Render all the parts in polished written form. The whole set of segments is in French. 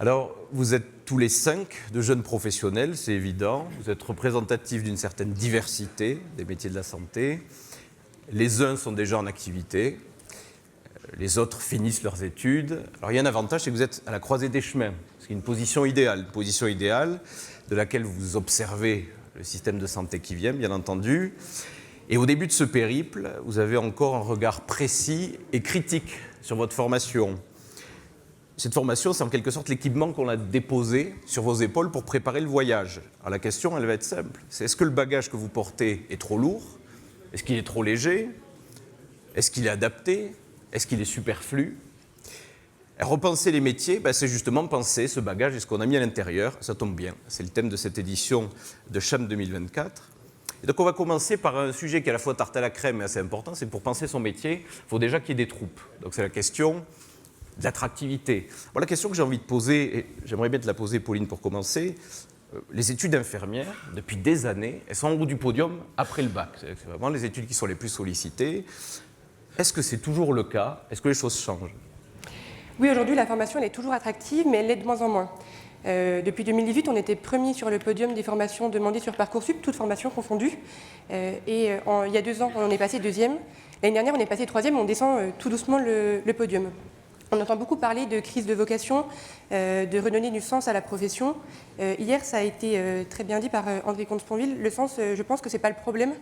Alors, vous êtes tous les 5 de jeunes professionnels, c'est évident. Vous êtes représentatifs d'une certaine diversité des métiers de la santé. Les uns sont déjà en activité, les autres finissent leurs études. Alors, il y a un avantage, c'est que vous êtes à la croisée des chemins. C'est une position idéale de laquelle vous observez le système de santé qui vient, bien entendu. Et au début de ce périple, vous avez encore un regard précis et critique sur votre formation. Cette formation, c'est en quelque sorte l'équipement qu'on a déposé sur vos épaules pour préparer le voyage. Alors la question, elle va être simple. C'est est-ce que le bagage que vous portez est trop lourd? Est-ce qu'il est trop léger? Est-ce qu'il est adapté? Est-ce qu'il est superflu? Repenser les métiers, c'est justement penser ce bagage et ce qu'on a mis à l'intérieur. Ça tombe bien, c'est le thème de cette édition de CHAM 2024. Et donc on va commencer par un sujet qui est à la fois tarte à la crème et assez important, c'est pour penser son métier, il faut déjà qu'il y ait des troupes. Donc c'est la question de l'attractivité. Bon, la question que j'ai envie de poser, et j'aimerais bien te la poser Pauline pour commencer, les études infirmières, depuis des années, elles sont en haut du podium après le bac. C'est vraiment les études qui sont les plus sollicitées. Est-ce que c'est toujours le cas? Est-ce que les choses changent? Oui, aujourd'hui, la formation elle est toujours attractive, mais elle l'est de moins en moins. Depuis 2018, on était premier sur le podium des formations demandées sur Parcoursup, toutes formations confondues. Il y a 2 ans, on est passé deuxième. L'année dernière, on est passé troisième, on descend tout doucement le podium. On entend beaucoup parler de crise de vocation, de redonner du sens à la profession. Hier, ça a été très bien dit par André Comte-Sponville. Le sens, je pense que ce n'est pas le problème,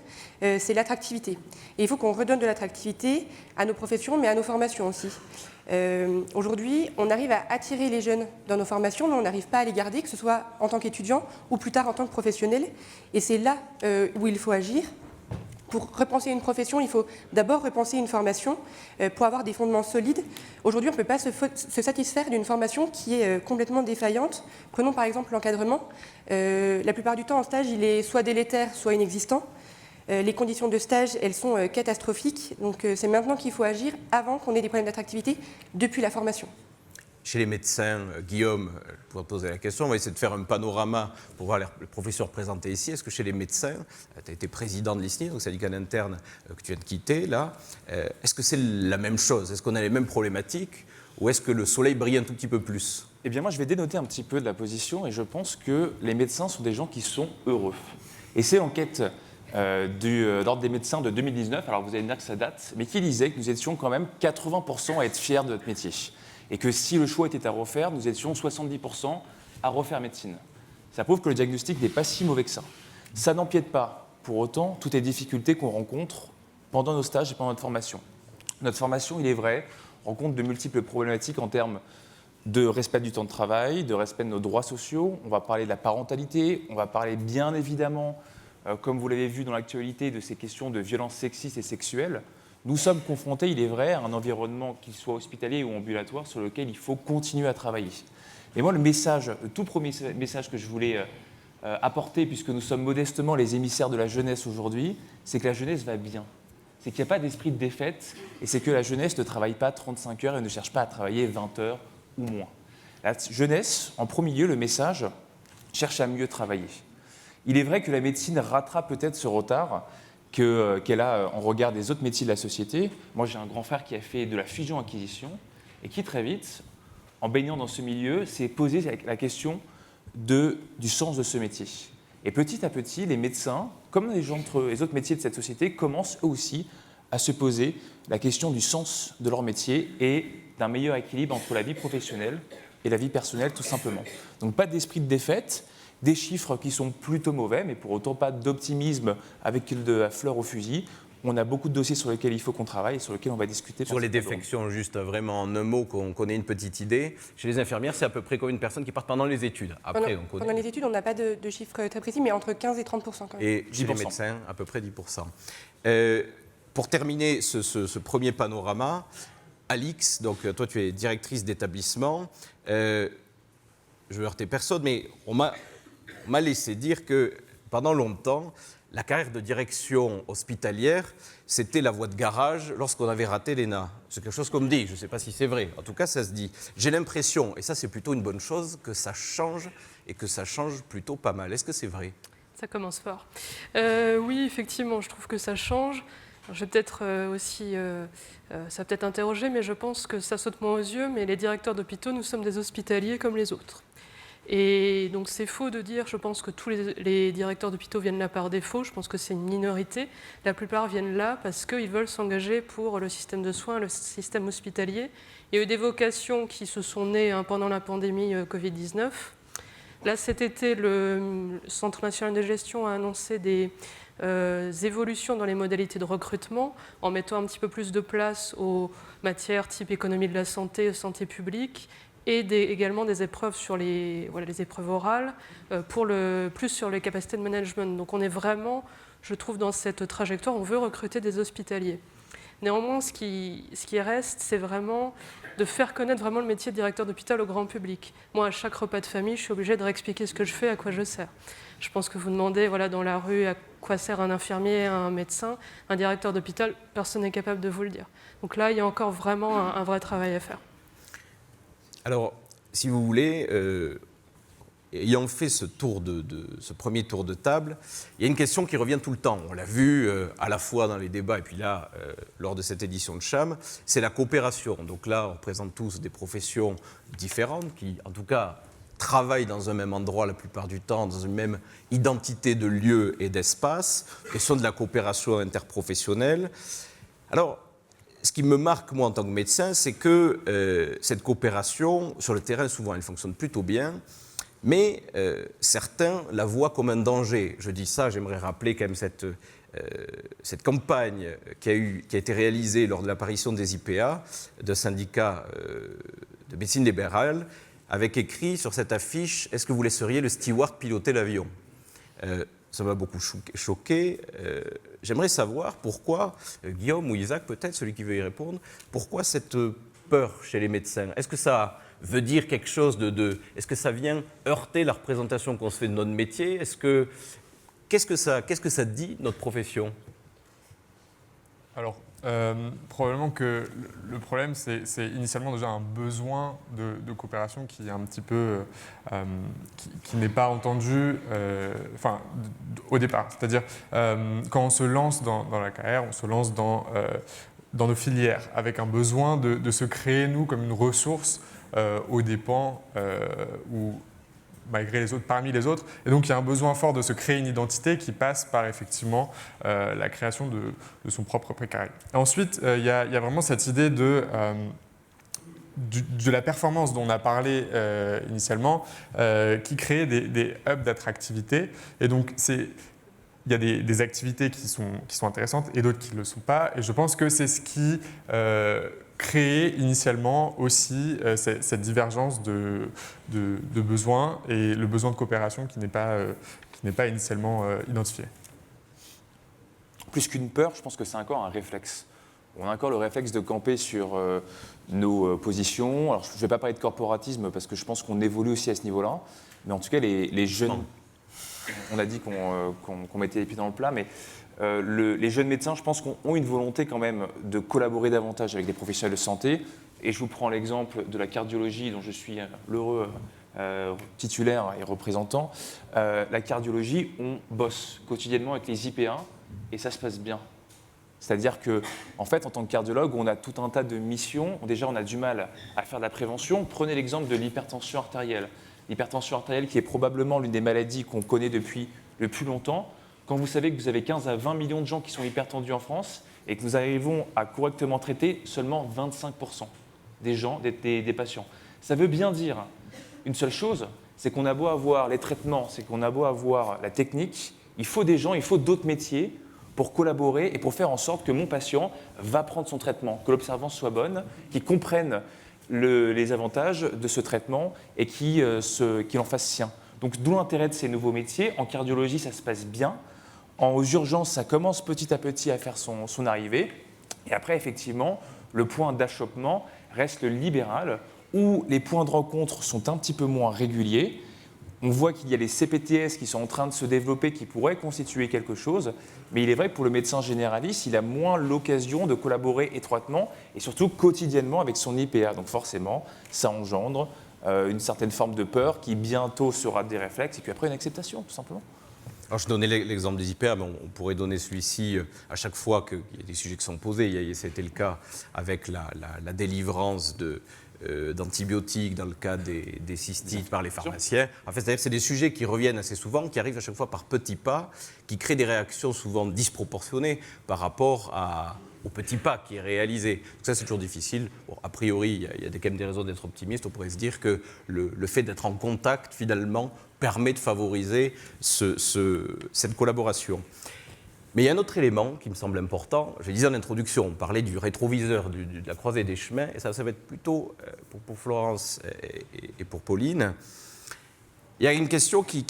c'est l'attractivité. Et il faut qu'on redonne de l'attractivité à nos professions, mais à nos formations aussi. Aujourd'hui, on arrive à attirer les jeunes dans nos formations, mais on n'arrive pas à les garder, que ce soit en tant qu'étudiant ou plus tard en tant que professionnel. Et c'est là où il faut agir. Pour repenser une profession, il faut d'abord repenser une formation pour avoir des fondements solides. Aujourd'hui, on ne peut pas se satisfaire d'une formation qui est complètement défaillante. Prenons par exemple l'encadrement. La plupart du temps, en stage, il est soit délétère, soit inexistant. Les conditions de stage, elles sont catastrophiques. Donc c'est maintenant qu'il faut agir avant qu'on ait des problèmes d'attractivité depuis la formation. Chez les médecins, Guillaume, pour poser la question, on va essayer de faire un panorama pour voir les professeurs présentés ici. Est-ce que chez les médecins, tu as été président de l'ISNI, donc syndicat interne que tu viens de quitter, là, est-ce que c'est la même chose? Est-ce qu'on a les mêmes problématiques? Ou est-ce que le soleil brille un tout petit peu plus? Eh bien moi, je vais dénoter un petit peu de la position et je pense que les médecins sont des gens qui sont heureux. Et c'est l'enquête de l'Ordre des médecins de 2019, alors vous allez me dire que ça date, mais qui disait que nous étions quand même 80% à être fiers de notre métier. Et que si le choix était à refaire, nous étions 70% à refaire médecine. Ça prouve que le diagnostic n'est pas si mauvais que ça. Ça n'empiète pas, pour autant, toutes les difficultés qu'on rencontre pendant nos stages et pendant notre formation. Notre formation, il est vrai, rencontre de multiples problématiques en termes de respect du temps de travail, de respect de nos droits sociaux. On va parler de la parentalité, on va parler bien évidemment, comme vous l'avez vu dans l'actualité, de ces questions de violences sexistes et sexuelles. Nous sommes confrontés, il est vrai, à un environnement, qu'il soit hospitalier ou ambulatoire, sur lequel il faut continuer à travailler. Et moi, le tout premier message que je voulais apporter, puisque nous sommes modestement les émissaires de la jeunesse aujourd'hui, c'est que la jeunesse va bien. C'est qu'il n'y a pas d'esprit de défaite, et c'est que la jeunesse ne travaille pas 35 heures et ne cherche pas à travailler 20 heures ou moins. La jeunesse, en premier lieu, le message, cherche à mieux travailler. Il est vrai que la médecine rattrape peut-être ce retard qu'elle a en regard des autres métiers de la société. Moi, j'ai un grand frère qui a fait de la fusion-acquisition et qui, très vite, en baignant dans ce milieu, s'est posé la question du sens de ce métier. Et petit à petit, les médecins, comme les autres métiers de cette société, commencent eux aussi à se poser la question du sens de leur métier et d'un meilleur équilibre entre la vie professionnelle et la vie personnelle, tout simplement. Donc, pas d'esprit de défaite, des chiffres qui sont plutôt mauvais, mais pour autant pas d'optimisme avec de la fleur au fusil. On a beaucoup de dossiers sur lesquels il faut qu'on travaille et sur lesquels on va discuter. Sur les défections, juste vraiment en un mot, qu'on ait une petite idée. Chez les infirmières, c'est à peu près combien de personnes qui partent pendant les études? Après, pendant les études, on n'a pas de chiffres très précis, mais entre 15 et 30% quand même. Et chez les médecins, à peu près 10%. Pour terminer ce premier panorama, Alix, donc toi tu es directrice d'établissement. Je veux heurter personne, mais on m'a laissé dire que pendant longtemps, la carrière de direction hospitalière, c'était la voie de garage lorsqu'on avait raté l'ENA. C'est quelque chose qu'on me dit, je ne sais pas si c'est vrai, en tout cas ça se dit. J'ai l'impression, et ça c'est plutôt une bonne chose, que ça change et que ça change plutôt pas mal. Est-ce que c'est vrai? Ça commence fort. Oui, effectivement, je trouve que ça change. Je vais peut-être aussi, ça va peut-être interroger, mais je pense que ça saute moins aux yeux, mais les directeurs d'hôpitaux, nous sommes des hospitaliers comme les autres. Et donc c'est faux de dire, je pense que tous les directeurs d'hôpitaux viennent là par défaut, je pense que c'est une minorité. La plupart viennent là parce qu'ils veulent s'engager pour le système de soins, le système hospitalier. Il y a eu des vocations qui se sont nées pendant la pandémie Covid-19. Là, cet été, le Centre national de gestion a annoncé des évolutions dans les modalités de recrutement en mettant un petit peu plus de place aux matières type économie de la santé, santé publique, et également des épreuves sur les épreuves orales, plus sur les capacités de management. Donc on est vraiment, je trouve, dans cette trajectoire, on veut recruter des hospitaliers. Néanmoins, ce qui reste, c'est vraiment de faire connaître vraiment le métier de directeur d'hôpital au grand public. Moi, à chaque repas de famille, je suis obligée de réexpliquer ce que je fais, à quoi je sers. Je pense que vous demandez dans la rue à quoi sert un infirmier, un médecin, un directeur d'hôpital, personne n'est capable de vous le dire. Donc là, il y a encore vraiment un vrai travail à faire. Alors, si vous voulez, ayant fait ce premier tour de table, il y a une question qui revient tout le temps. On l'a vu à la fois dans les débats et puis là, lors de cette édition de CHAM, c'est la coopération. Donc là, on représente tous des professions différentes qui, en tout cas, travaillent dans un même endroit la plupart du temps, dans une même identité de lieu et d'espace, question de la coopération interprofessionnelle. Alors, ce qui me marque, moi, en tant que médecin, c'est que cette coopération, sur le terrain, souvent, elle fonctionne plutôt bien, mais certains la voient comme un danger. Je dis ça, j'aimerais rappeler quand même cette campagne qui a été réalisée lors de l'apparition des IPA, d'un syndicat de médecine libérale, avec écrit sur cette affiche « Est-ce que vous laisseriez le steward piloter l'avion ?» Ça m'a beaucoup choqué. J'aimerais savoir pourquoi, Guillaume ou Isaac peut-être, celui qui veut y répondre, pourquoi cette peur chez les médecins? Est-ce que ça veut dire quelque chose est-ce que ça vient heurter la représentation qu'on se fait de notre métier? Qu'est-ce que ça dit, notre profession? Alors, probablement que le problème, c'est initialement déjà un besoin de coopération qui est un petit peu, qui n'est pas entendu au départ. C'est-à-dire, quand on se lance dans la carrière, on se lance dans nos filières, avec un besoin de se créer, nous, comme une ressource aux dépens ou malgré les autres, parmi les autres. Et donc, il y a un besoin fort de se créer une identité qui passe par, effectivement, la création de son propre précaré. Ensuite, il y a vraiment cette idée de la performance dont on a parlé initialement, qui crée des hubs d'attractivité. Et donc, il y a des activités qui sont intéressantes et d'autres qui ne le sont pas. Et je pense que c'est ce qui créer initialement aussi cette divergence de besoins et le besoin de coopération qui n'est pas initialement identifié. Plus qu'une peur, je pense que c'est encore un réflexe. On a encore le réflexe de camper sur nos positions. Alors, je ne vais pas parler de corporatisme parce que je pense qu'on évolue aussi à ce niveau-là. Mais en tout cas, les jeunes, on a dit qu'on mettait les pieds dans le plat, mais les jeunes médecins, je pense, ont une volonté quand même de collaborer davantage avec des professionnels de santé. Et je vous prends l'exemple de la cardiologie, dont je suis l'heureux titulaire et représentant. La cardiologie, on bosse quotidiennement avec les IPA et ça se passe bien. C'est-à-dire qu'en fait, en tant que cardiologue, on a tout un tas de missions. Déjà, on a du mal à faire de la prévention. Prenez l'exemple de l'hypertension artérielle. L'hypertension artérielle qui est probablement l'une des maladies qu'on connaît depuis le plus longtemps. Quand vous savez que vous avez 15 à 20 millions de gens qui sont hypertendus en France et que nous arrivons à correctement traiter seulement 25% des gens, des patients. Ça veut bien dire une seule chose, c'est qu'on a beau avoir les traitements, c'est qu'on a beau avoir la technique, il faut des gens, il faut d'autres métiers pour collaborer et pour faire en sorte que mon patient va prendre son traitement, que l'observance soit bonne, qu'il comprenne les avantages de ce traitement et qu'il en fasse sien. Donc d'où l'intérêt de ces nouveaux métiers. En cardiologie, ça se passe bien. En urgence, ça commence petit à petit à faire son arrivée. Et après, effectivement, le point d'achoppement reste le libéral, où les points de rencontre sont un petit peu moins réguliers. On voit qu'il y a les CPTS qui sont en train de se développer, qui pourraient constituer quelque chose. Mais il est vrai que pour le médecin généraliste, il a moins l'occasion de collaborer étroitement et surtout quotidiennement avec son IPA. Donc forcément, ça engendre une certaine forme de peur qui bientôt sera des réflexes et puis après une acceptation, tout simplement. Alors, je donnais l'exemple des IPA, mais on pourrait donner celui-ci à chaque fois qu'il y a des sujets qui sont posés. C'était le cas avec la délivrance d'antibiotiques dans le cas des cystites par les pharmaciens. En fait, c'est des sujets qui reviennent assez souvent, qui arrivent à chaque fois par petits pas, qui créent des réactions souvent disproportionnées par rapport au petit pas qui est réalisé. Donc ça, c'est toujours difficile. Bon, a priori, il y a quand même des raisons d'être optimiste. On pourrait se dire que le fait d'être en contact, finalement, permet de favoriser cette collaboration. Mais il y a un autre élément qui me semble important. Je le disais en introduction, on parlait du rétroviseur de la croisée des chemins, et ça va être plutôt pour Florence et pour Pauline. Il y a une question qui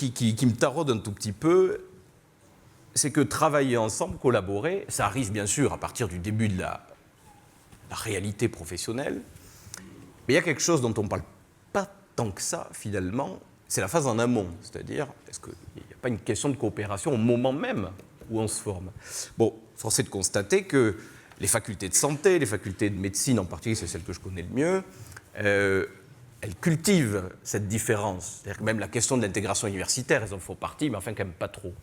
me taraude un tout petit peu, c'est que travailler ensemble, collaborer, ça arrive bien sûr à partir du début de la réalité professionnelle, mais il y a quelque chose dont on ne parle pas tant que ça, finalement, c'est la phase en amont. C'est-à-dire, est-ce qu'il n'y a pas une question de coopération au moment même où on se forme? Bon, force est de constater que les facultés de santé, les facultés de médecine en particulier, c'est celle que je connais le mieux, elles cultivent cette différence. C'est-à-dire que même la question de l'intégration universitaire, elles en font partie, mais enfin quand même pas trop.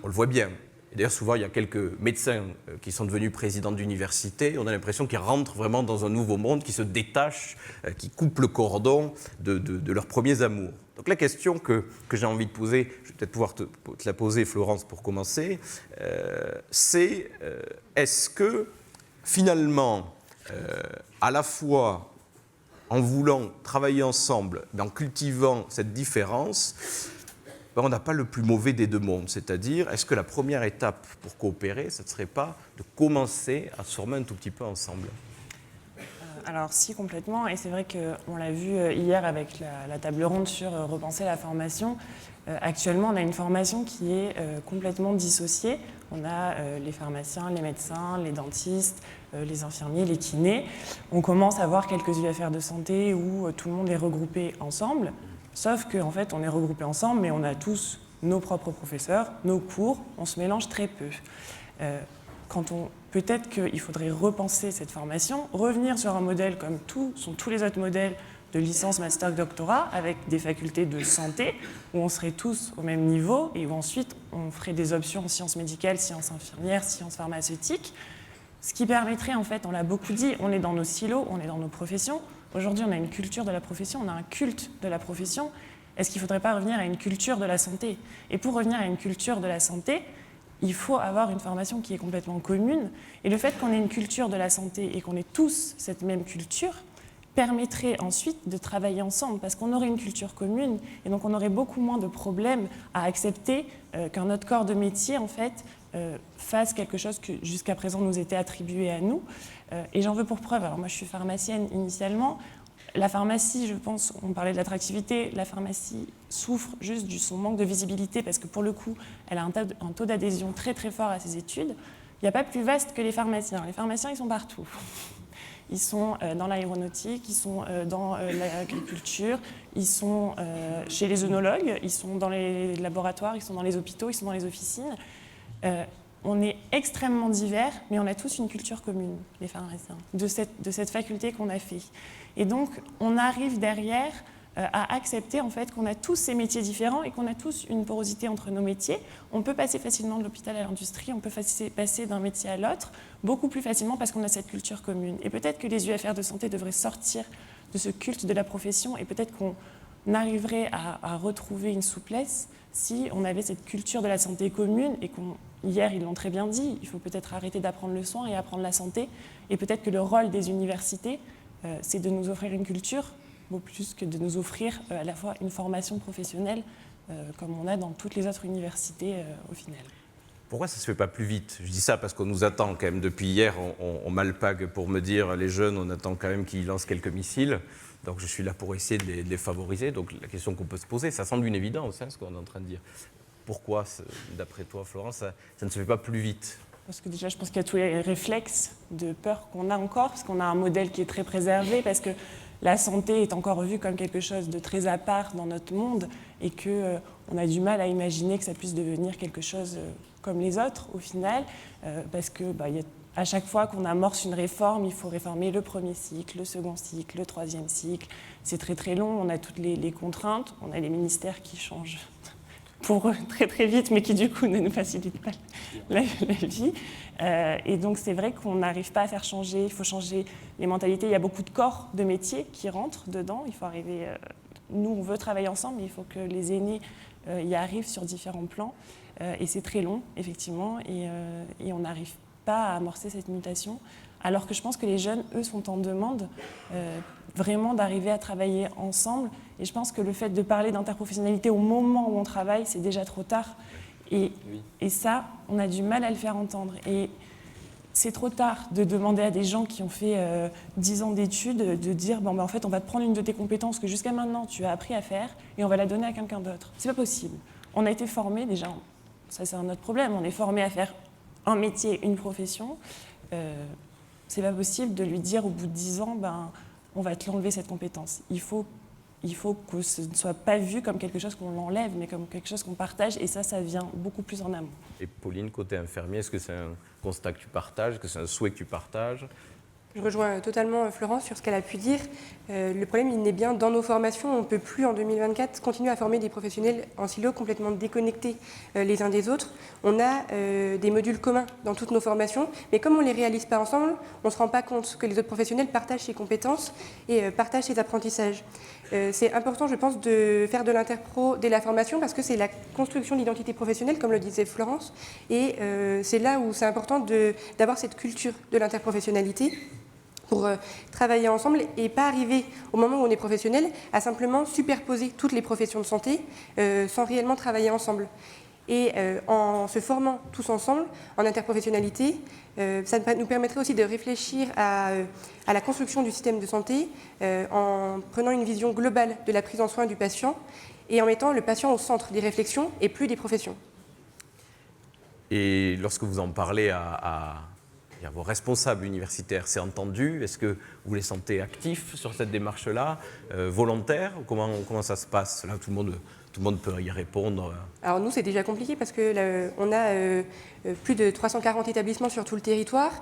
On le voit bien. Et d'ailleurs, souvent, il y a quelques médecins qui sont devenus présidents d'université. On a l'impression qu'ils rentrent vraiment dans un nouveau monde, qui se détachent, qui coupent le cordon de leurs premiers amours. Donc la question que j'ai envie de poser, je vais peut-être pouvoir te la poser, Florence, pour commencer, c'est est-ce que, finalement, à la fois en voulant travailler ensemble, en cultivant cette différence, on n'a pas le plus mauvais des deux mondes. C'est-à-dire, est-ce que la première étape pour coopérer, ce ne serait pas de commencer à se former un tout petit peu ensemble? Alors si, complètement. Et c'est vrai qu'on l'a vu hier avec la table ronde sur repenser la formation. Actuellement, on a une formation qui est complètement dissociée. On a les pharmaciens, les médecins, les dentistes, les infirmiers, les kinés. On commence à voir quelques UFR de santé où tout le monde est regroupé ensemble. Sauf qu'en fait, on est regroupés ensemble, mais on a tous nos propres professeurs, nos cours, on se mélange très peu. Peut-être qu'il faudrait repenser cette formation, revenir sur un modèle comme sont tous les autres modèles de licence, master, doctorat, avec des facultés de santé, où on serait tous au même niveau, et où ensuite on ferait des options en sciences médicales, sciences infirmières, sciences pharmaceutiques, ce qui permettrait, en fait, on l'a beaucoup dit, on est dans nos silos, on est dans nos professions. Aujourd'hui, on a une culture de la profession, on a un culte de la profession. Est-ce qu'il ne faudrait pas revenir à une culture de la santé? Et pour revenir à une culture de la santé, il faut avoir une formation qui est complètement commune. Et le fait qu'on ait une culture de la santé et qu'on ait tous cette même culture permettrait ensuite de travailler ensemble, parce qu'on aurait une culture commune et donc on aurait beaucoup moins de problèmes à accepter qu'un autre corps de métier, en fait, fasse quelque chose que jusqu'à présent nous était attribué à nous. Et j'en veux pour preuve, alors moi je suis pharmacienne initialement, la pharmacie, je pense, on parlait de l'attractivité, la pharmacie souffre juste de son manque de visibilité parce que pour le coup, elle a un taux d'adhésion très très fort à ses études. Il n'y a pas plus vaste que les pharmaciens. Les pharmaciens, ils sont partout. Ils sont dans l'aéronautique, ils sont dans l'agriculture, ils sont chez les œnologues, ils sont dans les laboratoires, ils sont dans les hôpitaux, ils sont dans les officines. On est extrêmement divers, mais on a tous une culture commune, les pharmaciens, de cette faculté qu'on a fait. Et donc, on arrive derrière à accepter en fait qu'on a tous ces métiers différents et qu'on a tous une porosité entre nos métiers. On peut passer facilement de l'hôpital à l'industrie, on peut passer d'un métier à l'autre, beaucoup plus facilement parce qu'on a cette culture commune. Et peut-être que les UFR de santé devraient sortir de ce culte de la profession et peut-être qu'on arriverait à retrouver une souplesse si on avait cette culture de la santé commune et hier, ils l'ont très bien dit, il faut peut-être arrêter d'apprendre le soin et apprendre la santé. Et peut-être que le rôle des universités, c'est de nous offrir une culture, beaucoup plus que de nous offrir à la fois une formation professionnelle, comme on a dans toutes les autres universités au final. Pourquoi ça ne se fait pas plus vite? Je dis ça parce qu'on nous attend quand même. Depuis hier, on m'alpague pour me dire, les jeunes, on attend quand même qu'ils lancent quelques missiles. Donc je suis là pour essayer de les favoriser. Donc la question qu'on peut se poser, ça semble une évidence, ce qu'on est en train de dire. Pourquoi, d'après toi, Florence, ça ne se fait pas plus vite? Parce que déjà, je pense qu'il y a tous les réflexes de peur qu'on a encore, parce qu'on a un modèle qui est très préservé, parce que la santé est encore vue comme quelque chose de très à part dans notre monde, et qu'on a du mal à imaginer que ça puisse devenir quelque chose comme les autres, au final, parce que à chaque fois qu'on amorce une réforme, il faut réformer le premier cycle, le second cycle, le troisième cycle. C'est très très long, on a toutes les contraintes, on a les ministères qui changent pour eux très très vite, mais qui du coup ne nous facilitent pas la vie. Et donc c'est vrai qu'on n'arrive pas à faire changer, il faut changer les mentalités. Il y a beaucoup de corps de métiers qui rentrent dedans. Il faut arriver. Nous, on veut travailler ensemble, mais il faut que les aînés y arrivent sur différents plans. Et c'est très long, effectivement, et on n'arrive pas à amorcer cette mutation. Alors que je pense que les jeunes, eux, sont en demande vraiment d'arriver à travailler ensemble. Et je pense que le fait de parler d'interprofessionnalité au moment où on travaille, c'est déjà trop tard. Et ça, on a du mal à le faire entendre. Et c'est trop tard de demander à des gens qui ont fait 10 ans d'études de dire bon, ben, en fait, on va te prendre une de tes compétences que jusqu'à maintenant tu as appris à faire et on va la donner à quelqu'un d'autre. C'est pas possible. On a été formés déjà, ça c'est un autre problème, on est formés à faire un métier, une profession. C'est pas possible de lui dire au bout de 10 ans, ben, on va te l'enlever cette compétence. Il faut que ce ne soit pas vu comme quelque chose qu'on l'enlève, mais comme quelque chose qu'on partage, et ça vient beaucoup plus en amont. Et Pauline, côté infirmier, est-ce que c'est un constat que tu partages, que c'est un souhait que tu partages ? Je rejoins totalement Florence sur ce qu'elle a pu dire. Le problème, il est bien dans nos formations. On ne peut plus, en 2024, continuer à former des professionnels en silo complètement déconnectés les uns des autres. On a des modules communs dans toutes nos formations, mais comme on ne les réalise pas ensemble, on ne se rend pas compte que les autres professionnels partagent ces compétences et partagent ces apprentissages. C'est important, je pense, de faire de l'interpro dès la formation parce que c'est la construction d'identité professionnelle, comme le disait Florence, et c'est là où c'est important d'avoir cette culture de l'interprofessionnalité pour travailler ensemble et pas arriver au moment où on est professionnel à simplement superposer toutes les professions de santé sans réellement travailler ensemble. Et en se formant tous ensemble en interprofessionnalité, ça nous permettrait aussi de réfléchir à la construction du système de santé en prenant une vision globale de la prise en soin du patient et en mettant le patient au centre des réflexions et plus des professions. Et lorsque vous en parlez à vos responsables universitaires, c'est entendu? Est-ce que vous les sentez actifs sur cette démarche-là, volontaires? Comment ça se passe? Là, tout le monde peut y répondre. Alors nous, c'est déjà compliqué parce qu'on a plus de 340 établissements sur tout le territoire,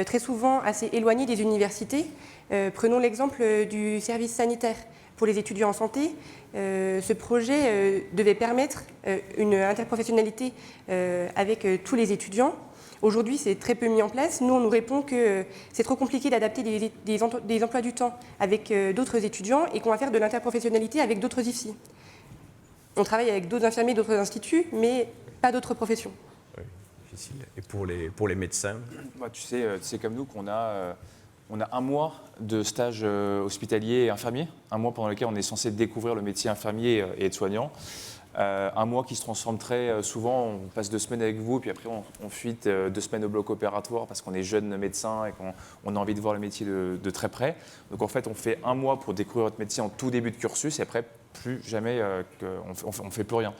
très souvent assez éloignés des universités. Prenons l'exemple du service sanitaire pour les étudiants en santé. Ce projet devait permettre une interprofessionnalité avec tous les étudiants. Aujourd'hui, c'est très peu mis en place. Nous, on nous répond que c'est trop compliqué d'adapter des emplois du temps avec d'autres étudiants et qu'on va faire de l'interprofessionnalité avec d'autres IFSI. On travaille avec d'autres infirmiers, d'autres instituts, mais pas d'autres professions. Oui, difficile. Et pour les médecins? Bah, tu sais comme nous qu'on a un mois de stage hospitalier et infirmier, un mois pendant lequel on est censé découvrir le métier infirmier et aide-soignant. Un mois qui se transforme très souvent, on passe 2 semaines avec vous, puis après on fuite 2 semaines au bloc opératoire parce qu'on est jeune médecin et qu'on a envie de voir le métier de très près. Donc en fait, on fait un mois pour découvrir votre métier en tout début de cursus et après, plus jamais, on ne fait plus rien.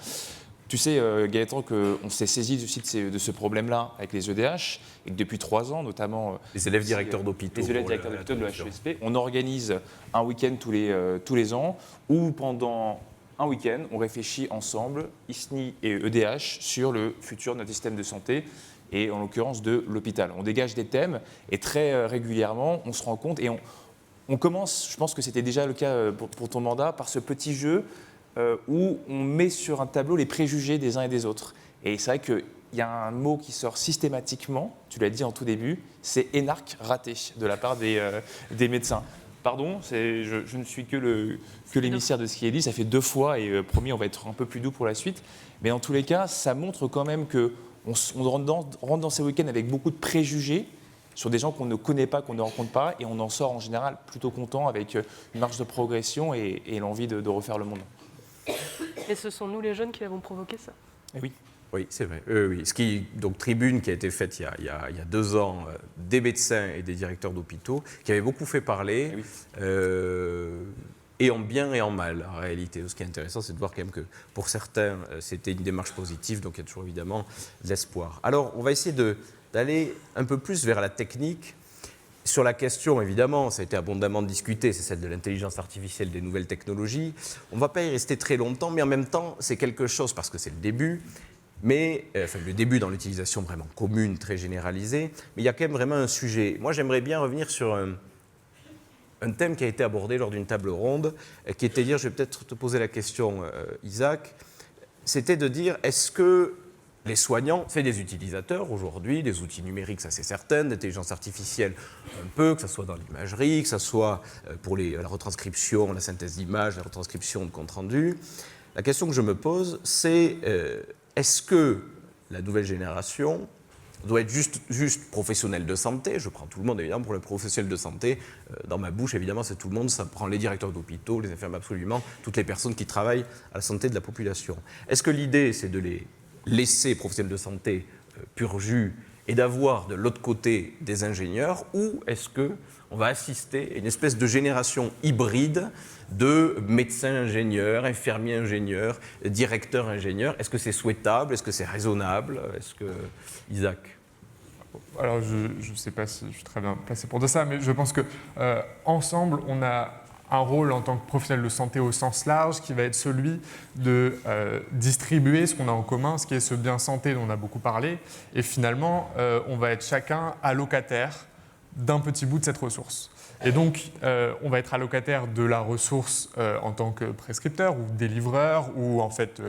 Tu sais, Gaëtan, qu'on s'est saisi aussi de ce problème-là avec les EDH et que depuis 3 ans, notamment les élèves directeurs d'hôpitaux. Les élèves directeurs d'hôpitaux de l'HESP, on organise un week-end tous les ans où pendant un week-end, on réfléchit ensemble, ISNI et EDH, sur le futur de notre système de santé et en l'occurrence de l'hôpital. On dégage des thèmes et très régulièrement, on se rend compte et on commence, je pense que c'était déjà le cas pour ton mandat, par ce petit jeu où on met sur un tableau les préjugés des uns et des autres. Et c'est vrai qu'il y a un mot qui sort systématiquement, tu l'as dit en tout début, c'est énarque raté de la part des médecins. Pardon, je ne suis que l'émissaire de ce qui est dit, ça fait 2 fois et promis, on va être un peu plus doux pour la suite. Mais dans tous les cas, ça montre quand même qu'on rentre dans ces week-ends avec beaucoup de préjugés sur des gens qu'on ne connaît pas, qu'on ne rencontre pas, et on en sort en général plutôt content avec une marge de progression et l'envie de refaire le monde. Et ce sont nous les jeunes qui avons provoqué ça. Et oui. Oui, c'est vrai. Oui. Donc, tribune qui a été faite il y a 2 ans, des médecins et des directeurs d'hôpitaux, qui avait beaucoup fait parler, et en bien et en mal, en réalité. Ce qui est intéressant, c'est de voir quand même que pour certains, c'était une démarche positive, donc il y a toujours évidemment de l'espoir. Alors, on va essayer d'aller un peu plus vers la technique. Sur la question, évidemment, ça a été abondamment discuté, c'est celle de l'intelligence artificielle, des nouvelles technologies. On ne va pas y rester très longtemps, mais en même temps, c'est quelque chose, parce que c'est le début, le début dans l'utilisation vraiment commune, très généralisée, mais il y a quand même vraiment un sujet. Moi, j'aimerais bien revenir sur un thème qui a été abordé lors d'une table ronde, qui était dire, je vais peut-être te poser la question, Isaac, c'était de dire, est-ce que les soignants, c'est des utilisateurs aujourd'hui, des outils numériques, ça c'est certain, d'intelligence artificielle un peu, que ce soit dans l'imagerie, que ce soit pour la retranscription, la synthèse d'images, la retranscription de compte rendu. La question que je me pose, c'est est-ce que la nouvelle génération doit être juste professionnel de santé? Je prends tout le monde évidemment pour le professionnel de santé. Dans ma bouche évidemment c'est tout le monde, ça prend les directeurs d'hôpitaux, les infirmiers, absolument, toutes les personnes qui travaillent à la santé de la population. Est-ce que l'idée c'est de les laisser professionnels de santé pur jus et d'avoir de l'autre côté des ingénieurs, ou est-ce qu'on va assister à une espèce de génération hybride de médecins ingénieurs, infirmiers ingénieurs, directeurs ingénieurs? Est-ce que c'est souhaitable? Est-ce que c'est raisonnable? Est-ce que Isaac? Alors, je ne sais pas si je suis très bien placé pour dire ça, mais je pense que ensemble, on a un rôle en tant que professionnel de santé au sens large qui va être celui de distribuer ce qu'on a en commun, ce qui est ce bien santé dont on a beaucoup parlé. Et finalement, on va être chacun allocataire d'un petit bout de cette ressource. Et donc, on va être allocataire de la ressource en tant que prescripteur ou délivreur, où en fait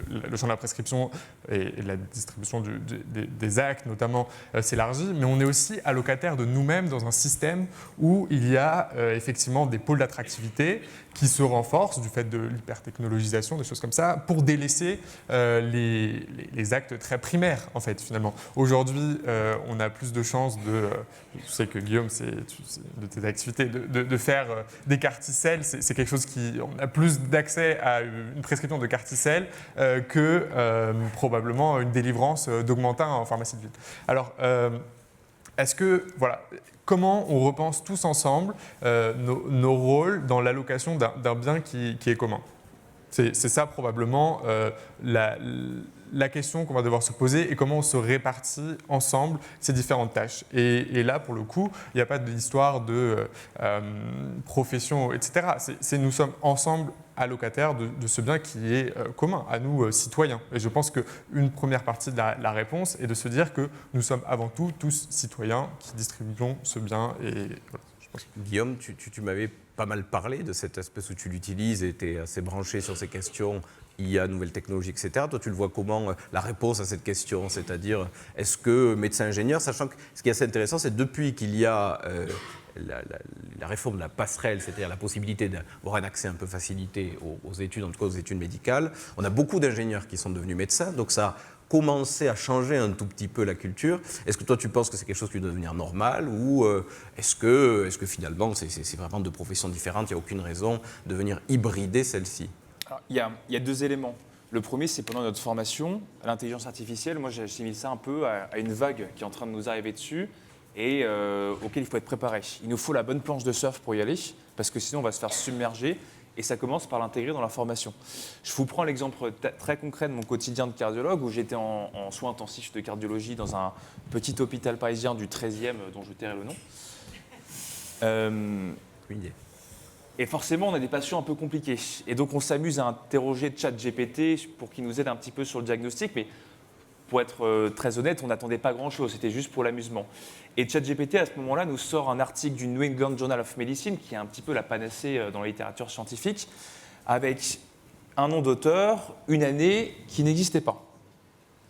le champ de la prescription et de la distribution des actes notamment s'élargit, mais on est aussi allocataire de nous-mêmes dans un système où il y a effectivement des pôles d'attractivité qui se renforcent du fait de l'hypertechnologisation, des choses comme ça, pour délaisser les actes très primaires en fait finalement. Aujourd'hui, on a plus de chances de, je sais que Guillaume, c'est de tes activités, de faire des carticelles, c'est quelque chose qui, on a plus d'accès à une prescription de carticelles que probablement une délivrance d'Augmentin en pharmacie de ville. Alors, est-ce que, voilà, comment on repense tous ensemble nos rôles dans l'allocation d'un bien qui est commun? C'est ça probablement la question qu'on va devoir se poser, et comment on se répartit ensemble ces différentes tâches. Et là, pour le coup, il n'y a pas d'histoire de profession, etc. Nous sommes ensemble allocataires de ce bien qui est commun, à nous citoyens. Et je pense qu'une première partie de la réponse est de se dire que nous sommes avant tout tous citoyens qui distribuons ce bien. Et voilà, je pense. Guillaume, tu m'avais pas mal parlé de cet aspect où tu l'utilises et tu es assez branché sur ces questions IA, nouvelles technologies, etc. Toi, tu le vois comment, la réponse à cette question? C'est-à-dire, est-ce que médecin-ingénieur, sachant que ce qui est assez intéressant, c'est depuis qu'il y a la réforme de la passerelle, c'est-à-dire la possibilité d'avoir un accès un peu facilité aux études, en tout cas aux études médicales, on a beaucoup d'ingénieurs qui sont devenus médecins, donc ça a commencé à changer un tout petit peu la culture. Est-ce que toi, tu penses que c'est quelque chose qui doit devenir normal, ou est-ce que finalement, c'est vraiment deux professions différentes, il n'y a aucune raison de venir hybrider celle-ci? Il y a deux éléments. Le premier, c'est pendant notre formation, l'intelligence artificielle. Moi, j'ai mis ça un peu à une vague qui est en train de nous arriver dessus et auquel il faut être préparé. Il nous faut la bonne planche de surf pour y aller, parce que sinon, on va se faire submerger. Et ça commence par l'intégrer dans la formation. Je vous prends l'exemple très concret de mon quotidien de cardiologue, où j'étais en soins intensifs de cardiologie dans un petit hôpital parisien du 13e, dont je tairai le nom. Et forcément, on a des patients un peu compliqués. Et donc, on s'amuse à interroger ChatGPT pour qu'il nous aide un petit peu sur le diagnostic. Mais pour être très honnête, on n'attendait pas grand-chose. C'était juste pour l'amusement. Et ChatGPT, à ce moment-là, nous sort un article du New England Journal of Medicine, qui est un petit peu la panacée dans la littérature scientifique, avec un nom d'auteur, une année qui n'existait pas.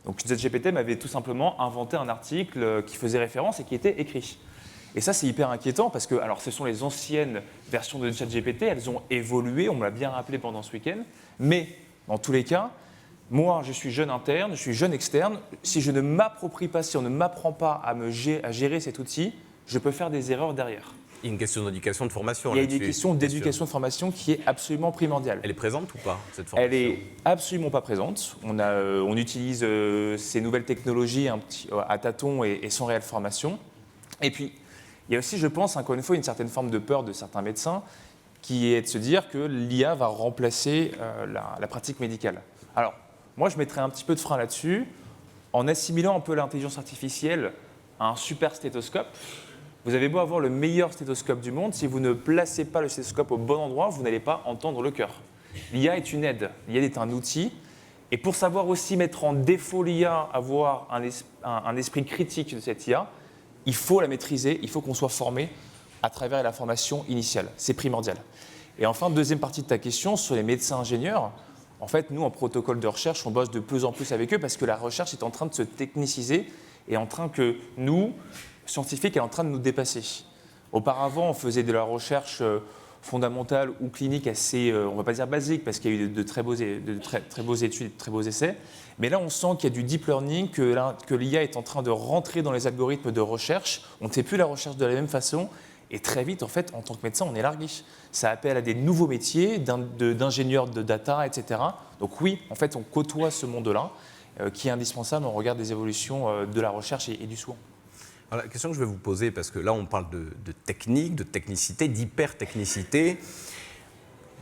Donc, ChatGPT m'avait tout simplement inventé un article qui faisait référence et qui était écrit. Et ça, c'est hyper inquiétant parce que, alors, ce sont les anciennes versions de ChatGPT, elles ont évolué, on me l'a bien rappelé pendant ce week-end, mais dans tous les cas, moi, je suis jeune interne, je suis jeune externe, si je ne m'approprie pas, si on ne m'apprend pas à gérer cet outil, je peux faire des erreurs derrière. Il y a une question d'éducation, de formation. Il y a une question d'éducation, de formation qui est absolument primordiale. Elle est présente ou pas, cette formation? Elle est absolument pas présente. On utilise ces nouvelles technologies à tâtons et sans réelle formation. Et puis, il y a aussi, je pense, encore une fois, une certaine forme de peur de certains médecins qui est de se dire que l'IA va remplacer la pratique médicale. Alors, moi, je mettrais un petit peu de frein là-dessus en assimilant un peu l'intelligence artificielle à un super stéthoscope. Vous avez beau avoir le meilleur stéthoscope du monde, si vous ne placez pas le stéthoscope au bon endroit, vous n'allez pas entendre le cœur. L'IA est une aide, l'IA est un outil. Et pour savoir aussi mettre en défaut l'IA, avoir un esprit critique de cette IA, il faut la maîtriser, il faut qu'on soit formé à travers la formation initiale. C'est primordial. Et enfin, deuxième partie de ta question sur les médecins ingénieurs. En fait, nous, en protocole de recherche, on bosse de plus en plus avec eux parce que la recherche est en train de se techniciser et en train que nous, scientifiques, est en train de nous dépasser. Auparavant, on faisait de la recherche fondamentale ou clinique assez, on ne va pas dire basique, parce qu'il y a eu de très beaux études, de très beaux essais. Mais là, on sent qu'il y a du deep learning, que l'IA est en train de rentrer dans les algorithmes de recherche. On ne fait plus la recherche de la même façon. Et très vite, en fait, en tant que médecin, on est largué. Ça appelle à des nouveaux métiers, d'ingénieurs de data, etc. Donc oui, en fait, on côtoie ce monde-là, qui est indispensable. On regarde des évolutions de la recherche et du soin. Alors, la question que je vais vous poser, parce que là, on parle de technique, de technicité, d'hyper-technicité.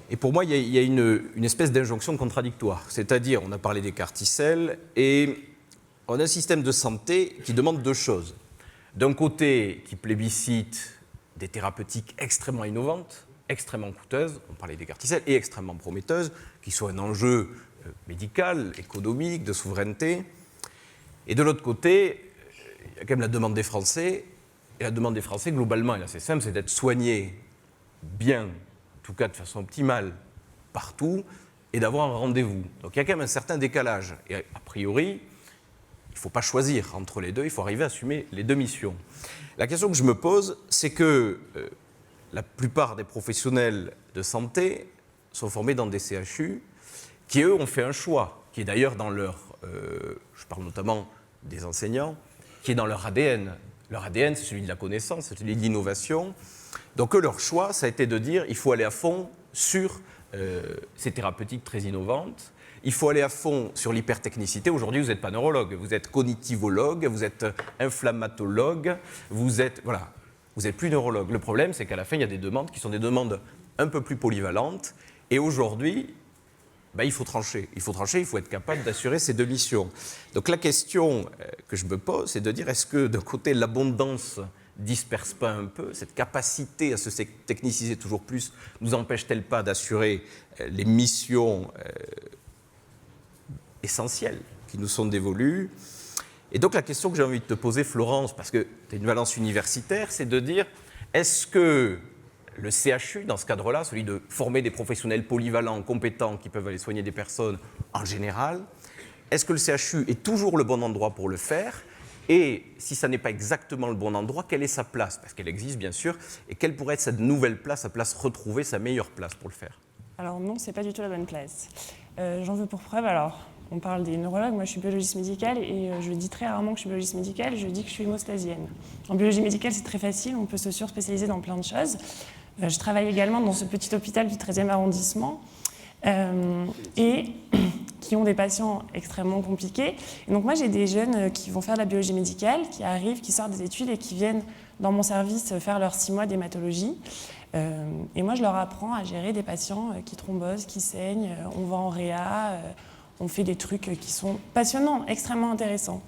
Et pour moi, il y a une espèce d'injonction contradictoire. C'est-à-dire, on a parlé des carticelles, et on a un système de santé qui demande deux choses. D'un côté, qui plébiscite des thérapeutiques extrêmement innovantes, extrêmement coûteuses, on parlait des carticelles, et extrêmement prometteuses, qui sont un enjeu médical, économique, de souveraineté. Et de l'autre côté, il y a quand même la demande des Français. Et la demande des Français, globalement, elle est assez simple, c'est d'être soignés bien, en tout cas de façon optimale, partout, et d'avoir un rendez-vous. Donc il y a quand même un certain décalage. Et a priori, il ne faut pas choisir entre les deux, il faut arriver à assumer les deux missions. La question que je me pose, c'est que la plupart des professionnels de santé sont formés dans des CHU qui, eux, ont fait un choix, qui est d'ailleurs dans leur, je parle notamment des enseignants, qui est dans leur ADN. Leur ADN, c'est celui de la connaissance, c'est celui de l'innovation. Donc eux, leur choix, ça a été de dire il faut aller à fond sur ces thérapeutiques très innovantes. Il faut aller à fond sur l'hypertechnicité. Aujourd'hui, vous n'êtes pas neurologue, vous êtes cognitivologue, vous êtes inflammatologue, vous êtes plus neurologue. Le problème, c'est qu'à la fin, il y a des demandes qui sont des demandes un peu plus polyvalentes. Et aujourd'hui, il faut trancher. Il faut être capable d'assurer ces deux missions. Donc la question que je me pose, c'est de dire est-ce que d'un côté, l'abondance disperse pas un peu, cette capacité à se techniciser toujours plus, nous empêche-t-elle pas d'assurer les missions essentielles qui nous sont dévolues? Et donc la question que j'ai envie de te poser, Florence, parce que tu as une valence universitaire, c'est de dire, est-ce que le CHU, dans ce cadre-là, celui de former des professionnels polyvalents, compétents, qui peuvent aller soigner des personnes en général, est-ce que le CHU est toujours le bon endroit pour le faire? Et si ça n'est pas exactement le bon endroit, quelle est sa place? Parce qu'elle existe, bien sûr. Et quelle pourrait être cette nouvelle place, sa place retrouvée, sa meilleure place pour le faire? Alors non, c'est pas du tout la bonne place. J'en veux pour preuve, alors, on parle des neurologues, moi je suis biologiste médicale et je dis très rarement que je suis biologiste médicale, je dis que je suis hémostasienne. En biologie médicale, c'est très facile, on peut se surspécialiser dans plein de choses. Je travaille également dans ce petit hôpital du 13e arrondissement et qui ont des patients extrêmement compliqués. Et donc moi, j'ai des jeunes qui vont faire de la biologie médicale, qui arrivent, qui sortent des études et qui viennent dans mon service faire leurs 6 mois d'hématologie. Et moi, je leur apprends à gérer des patients qui thrombosent, qui saignent. On va en réa, on fait des trucs qui sont passionnants, extrêmement intéressants.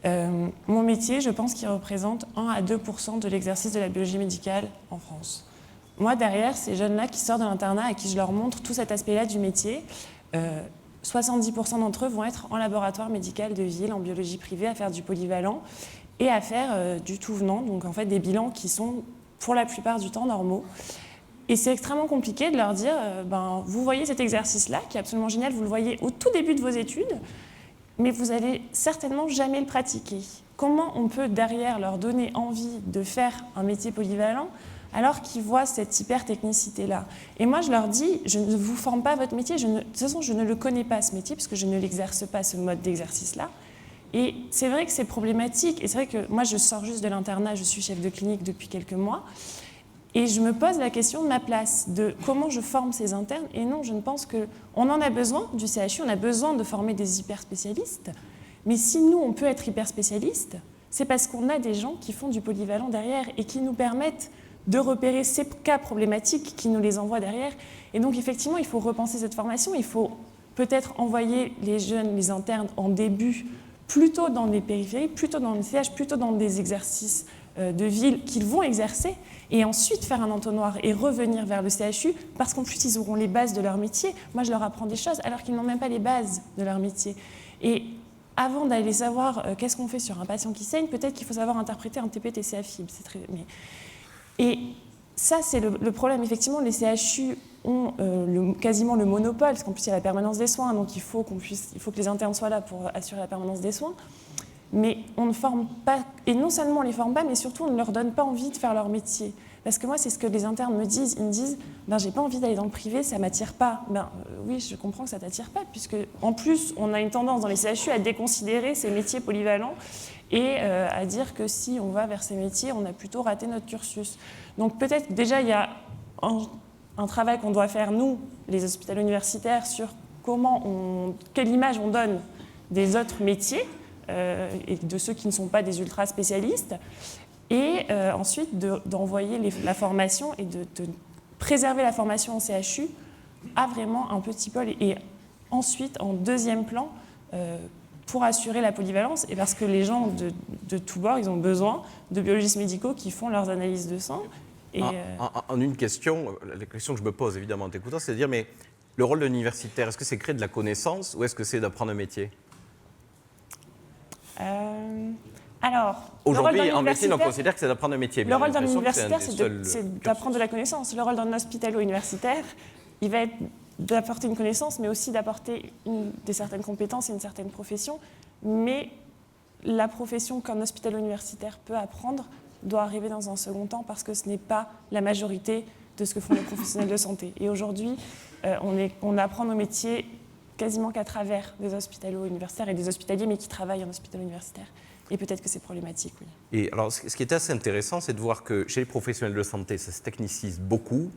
Mon métier, je pense qu'il représente 1 à 2% de l'exercice de la biologie médicale en France. Moi, derrière, ces jeunes-là qui sortent de l'internat et qui je leur montre tout cet aspect-là du métier, 70% d'entre eux vont être en laboratoire médical de ville, en biologie privée, à faire du polyvalent et à faire du tout venant, donc en fait des bilans qui sont pour la plupart du temps normaux. Et c'est extrêmement compliqué de leur dire, vous voyez cet exercice-là, qui est absolument génial, vous le voyez au tout début de vos études, mais vous n'allez certainement jamais le pratiquer. Comment on peut derrière leur donner envie de faire un métier polyvalent alors qu'ils voient cette hyper-technicité-là? Et moi, je leur dis, je ne vous forme pas votre métier, de toute façon, je ne le connais pas, ce métier, parce que je ne l'exerce pas, ce mode d'exercice-là. Et c'est vrai que c'est problématique, et c'est vrai que moi, je sors juste de l'internat, je suis chef de clinique depuis quelques mois, et je me pose la question de ma place, de comment je forme ces internes. Et non, je ne pense qu'on en a besoin du CHU, on a besoin de former des hyper-spécialistes, mais si nous, on peut être hyper-spécialistes, c'est parce qu'on a des gens qui font du polyvalent derrière et qui nous permettent de repérer ces cas problématiques, qui nous les envoient derrière. Et donc, effectivement, il faut repenser cette formation. Il faut peut-être envoyer les jeunes, les internes, en début, plutôt dans les périphéries, plutôt dans les CH, plutôt dans des exercices de ville qu'ils vont exercer, et ensuite faire un entonnoir et revenir vers le CHU, parce qu'en plus, ils auront les bases de leur métier. Moi, je leur apprends des choses, alors qu'ils n'ont même pas les bases de leur métier. Et avant d'aller savoir qu'est-ce qu'on fait sur un patient qui saigne, peut-être qu'il faut savoir interpréter un TP-TCA fibre. Et ça, c'est le problème. Effectivement, les CHU ont quasiment le monopole, parce qu'en plus il y a la permanence des soins, donc il faut que les internes soient là pour assurer la permanence des soins. Mais on ne forme pas, et non seulement on ne les forme pas, mais surtout on ne leur donne pas envie de faire leur métier. Parce que moi, c'est ce que les internes me disent. Ils me disent, j'ai pas envie d'aller dans le privé, ça m'attire pas. Oui, je comprends que ça t'attire pas, puisque en plus, on a une tendance dans les CHU à déconsidérer ces métiers polyvalents et à dire que si on va vers ces métiers, on a plutôt raté notre cursus. Donc peut-être déjà, il y a un travail qu'on doit faire, nous, les hospitaliers universitaires, sur quelle image on donne des autres métiers et de ceux qui ne sont pas des ultra spécialistes. Et ensuite d'envoyer la formation et de préserver la formation en CHU à vraiment un petit pôle. Et ensuite, en deuxième plan, pour assurer la polyvalence, et parce que les gens de tous bords, ils ont besoin de biologistes médicaux qui font leurs analyses de sang. Et en une question, la question que je me pose évidemment en t'écoutant, c'est de dire, mais le rôle d'un universitaire, est-ce que c'est créer de la connaissance ou est-ce que c'est d'apprendre un métier ? Alors, aujourd'hui, en médecine, on considère que c'est d'apprendre un métier. Le rôle d'un universitaire, c'est d'apprendre de la connaissance. Le rôle d'un hospitalo-universitaire, il va être d'apporter une connaissance, mais aussi d'apporter des certaines compétences et une certaine profession. Mais la profession qu'un hospitalo-universitaire peut apprendre doit arriver dans un second temps parce que ce n'est pas la majorité de ce que font les professionnels de santé. Et aujourd'hui, on apprend nos métiers quasiment qu'à travers des hospitalo-universitaires et des hospitaliers, mais qui travaillent en hospitalo-universitaire. Et peut-être que c'est problématique, oui. Et alors, ce qui est assez intéressant, c'est de voir que chez les professionnels de santé, ça se technicise beaucoup.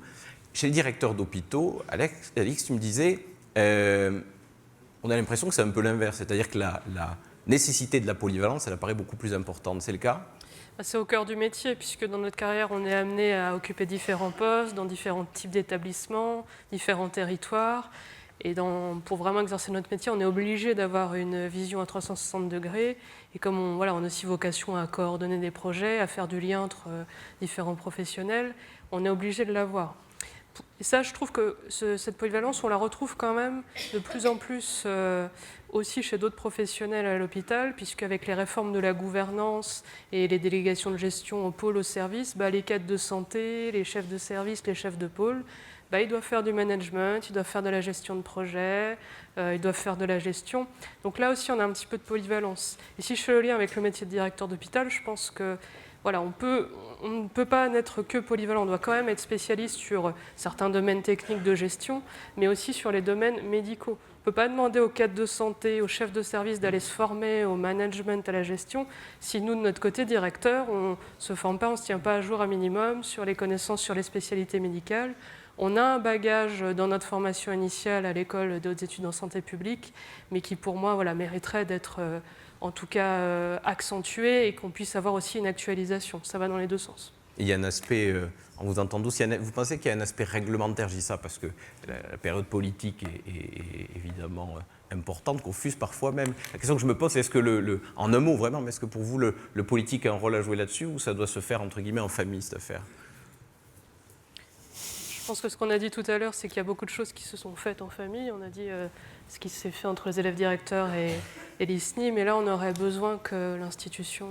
Chez les directeurs d'hôpitaux, Alix, tu me disais, on a l'impression que c'est un peu l'inverse, c'est-à-dire que la nécessité de la polyvalence, elle apparaît beaucoup plus importante. C'est le cas ? C'est au cœur du métier, puisque dans notre carrière, on est amené à occuper différents postes, dans différents types d'établissements, différents territoires. Et pour vraiment exercer notre métier, on est obligé d'avoir une vision à 360 degrés. Et comme on a aussi vocation à coordonner des projets, à faire du lien entre différents professionnels, on est obligé de l'avoir. Et ça, je trouve que cette polyvalence, on la retrouve quand même de plus en plus aussi chez d'autres professionnels à l'hôpital, puisqu'avec les réformes de la gouvernance et les délégations de gestion au pôle, au service, les cadres de santé, les chefs de service, les chefs de pôle, ils doivent faire du management, ils doivent faire de la gestion de projet, ils doivent faire de la gestion. Donc là aussi, on a un petit peu de polyvalence. Et si je fais le lien avec le métier de directeur d'hôpital, je pense que on ne peut pas n'être que polyvalent. On doit quand même être spécialiste sur certains domaines techniques de gestion, mais aussi sur les domaines médicaux. On ne peut pas demander aux cadres de santé, aux chefs de service d'aller se former au management, à la gestion, si nous, de notre côté, directeur, on ne se forme pas, on ne se tient pas à jour un minimum sur les connaissances sur les spécialités médicales. On a un bagage dans notre formation initiale à l'école des hautes études en santé publique, mais qui, pour moi, mériterait d'être en tout cas accentué et qu'on puisse avoir aussi une actualisation. Ça va dans les deux sens. Il y a un aspect, en vous entendant, vous pensez qu'il y a un aspect réglementaire, je dis ça parce que la période politique est évidemment importante, confuse parfois même. La question que je me pose, c'est est-ce que, en un mot vraiment, mais est-ce que pour vous le politique a un rôle à jouer là-dessus ou ça doit se faire entre guillemets en famille, cette affaire ? Je pense que ce qu'on a dit tout à l'heure, c'est qu'il y a beaucoup de choses qui se sont faites en famille. On a dit ce qui s'est fait entre les élèves directeurs et l'ISNI, mais là, on aurait besoin que l'institution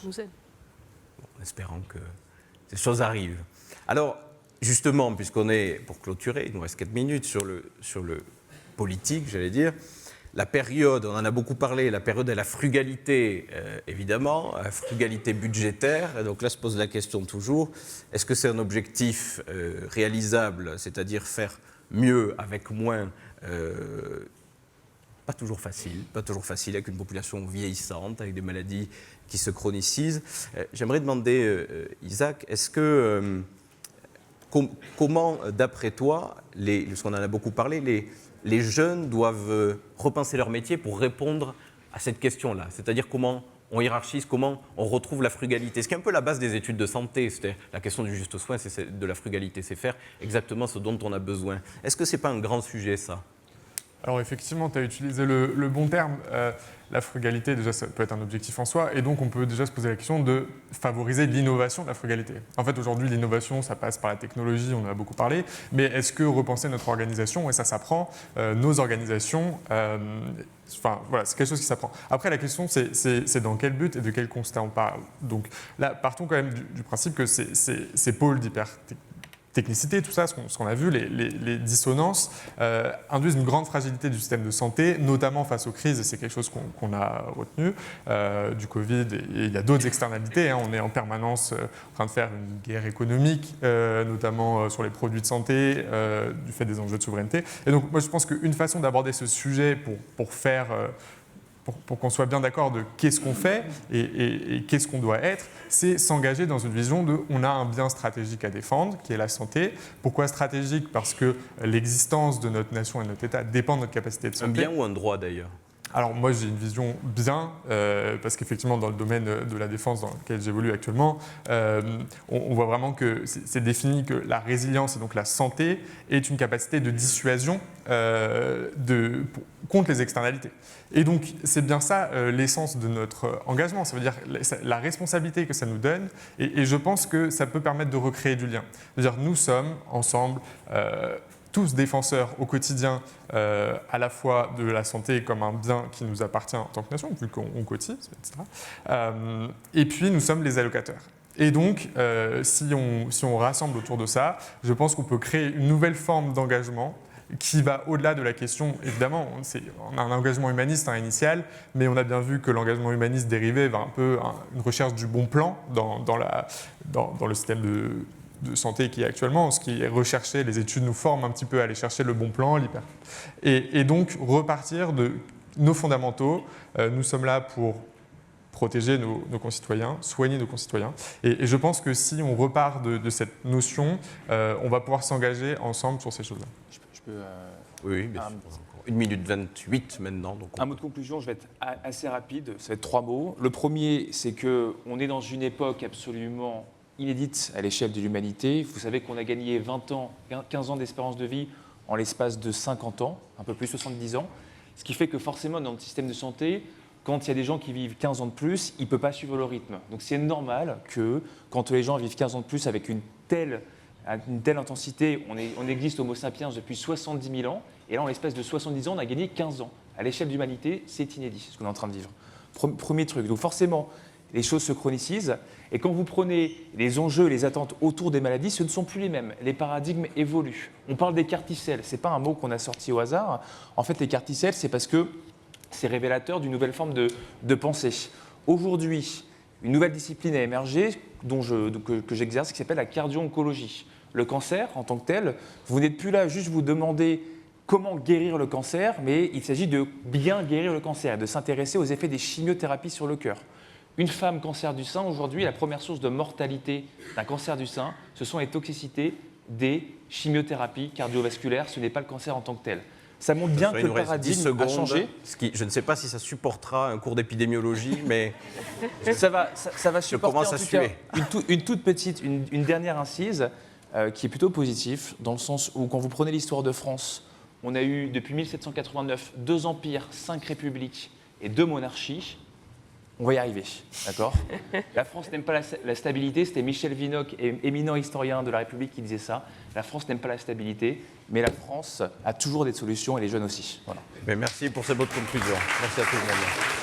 nous aide. En espérant que ces choses arrivent. Alors, justement, puisqu'on est, pour clôturer, il nous reste 4 minutes sur le politique, j'allais dire, la période, on en a beaucoup parlé, la période de la frugalité, évidemment, la frugalité budgétaire. Et donc là se pose la question toujours, est-ce que c'est un objectif réalisable, c'est-à-dire faire mieux avec moins pas toujours facile avec une population vieillissante, avec des maladies qui se chronicisent. J'aimerais demander, Isaac, est-ce que, comment, d'après toi, parce qu'on en a beaucoup parlé, les jeunes doivent repenser leur métier pour répondre à cette question-là, c'est-à-dire comment on hiérarchise, comment on retrouve la frugalité. Ce qui est un peu la base des études de santé, c'est la question du juste soin, c'est de la frugalité, c'est faire exactement ce dont on a besoin. Est-ce que ce n'est pas un grand sujet, ça ? Alors effectivement, tu as utilisé le bon terme. La frugalité, déjà, ça peut être un objectif en soi. Et donc, on peut déjà se poser la question de favoriser l'innovation de la frugalité. En fait, aujourd'hui, l'innovation, ça passe par la technologie, on en a beaucoup parlé. Mais est-ce que repenser notre organisation, et ça s'apprend, nos organisations, c'est quelque chose qui s'apprend. Après, la question, c'est dans quel but et de quel constat on parle. Donc là, partons quand même du principe que ces pôles technicité, tout ça, ce qu'on a vu, les dissonances, induisent une grande fragilité du système de santé, notamment face aux crises, et c'est quelque chose qu'on a retenu, du Covid, et il y a d'autres externalités. On est en permanence en train de faire une guerre économique, notamment sur les produits de santé, du fait des enjeux de souveraineté. Et donc, moi, je pense qu'une façon d'aborder ce sujet pour qu'on soit bien d'accord de qu'est-ce qu'on fait et qu'est-ce qu'on doit être, c'est s'engager dans une vision de on a un bien stratégique à défendre, qui est la santé. Pourquoi stratégique ? Parce que l'existence de notre nation et de notre État dépend de notre capacité de santé. Un bien ou un droit d'ailleurs ? Alors moi j'ai une vision bien, parce qu'effectivement dans le domaine de la défense dans lequel j'évolue actuellement, on voit vraiment que c'est défini que la résilience et donc la santé est une capacité de dissuasion contre les externalités. Et donc c'est bien ça l'essence de notre engagement, ça veut dire la responsabilité que ça nous donne, et je pense que ça peut permettre de recréer du lien. C'est-à-dire nous sommes ensemble tous défenseurs au quotidien à la fois de la santé comme un bien qui nous appartient en tant que nation, vu qu'on cotise, etc. Et puis nous sommes les allocateurs. Et donc, si on rassemble autour de ça, je pense qu'on peut créer une nouvelle forme d'engagement qui va au-delà de la question, évidemment, on a un engagement humaniste initial, mais on a bien vu que l'engagement humaniste dérivé vers un peu une recherche du bon plan dans le système de santé qui est actuellement, ce qui est recherché, les études nous forment un petit peu à aller chercher le bon plan, et donc repartir de nos fondamentaux. Nous sommes là pour protéger nos concitoyens, soigner nos concitoyens, et je pense que si on repart de cette notion, on va pouvoir s'engager ensemble sur ces choses-là. Je peux, Oui, bien sûr. 1 minute 28 maintenant. Donc un mot de conclusion, je vais être assez rapide, ça va être 3 mots. Le premier, c'est qu'on est dans une époque absolument inédite à l'échelle de l'humanité. Vous savez qu'on a gagné 20 ans, 15 ans d'espérance de vie en l'espace de 50 ans, un peu plus 70 ans. Ce qui fait que forcément, dans notre système de santé, quand il y a des gens qui vivent 15 ans de plus, il ne peut pas suivre le rythme. Donc c'est normal que quand les gens vivent 15 ans de plus avec une telle intensité, on existe Homo sapiens depuis 70 000 ans, et là, en l'espace de 70 ans, on a gagné 15 ans. À l'échelle de l'humanité, c'est inédit, ce qu'on est en train de vivre. Premier truc. Donc forcément, les choses se chronicisent, et quand vous prenez les enjeux et les attentes autour des maladies, ce ne sont plus les mêmes. Les paradigmes évoluent. On parle des carticelles, ce n'est pas un mot qu'on a sorti au hasard. En fait, les carticelles, c'est parce que c'est révélateur d'une nouvelle forme de pensée. Aujourd'hui, une nouvelle discipline a émergé que j'exerce, qui s'appelle la cardio-oncologie. Le cancer, en tant que tel, vous n'êtes plus là juste vous demander comment guérir le cancer, mais il s'agit de bien guérir le cancer, de s'intéresser aux effets des chimiothérapies sur le cœur. Une femme cancer du sein, aujourd'hui, la première source de mortalité d'un cancer du sein, ce sont les toxicités des chimiothérapies cardiovasculaires, ce n'est pas le cancer en tant que tel. Ça montre bien que le paradigme a changé. Je ne sais pas si ça supportera un cours d'épidémiologie, mais ça va supporter. Je commence à suer. Une toute petite, une dernière incise qui est plutôt positive, dans le sens où quand vous prenez l'histoire de France, on a eu depuis 1789 2 empires, 5 républiques et 2 monarchies. On va y arriver, d'accord ? La France n'aime pas la stabilité, c'était Michel Vinocq, éminent historien de la République, qui disait ça. La France n'aime pas la stabilité, mais la France a toujours des solutions et les jeunes aussi. Voilà. Mais merci pour cette bonne conclusion. Merci à tout le monde.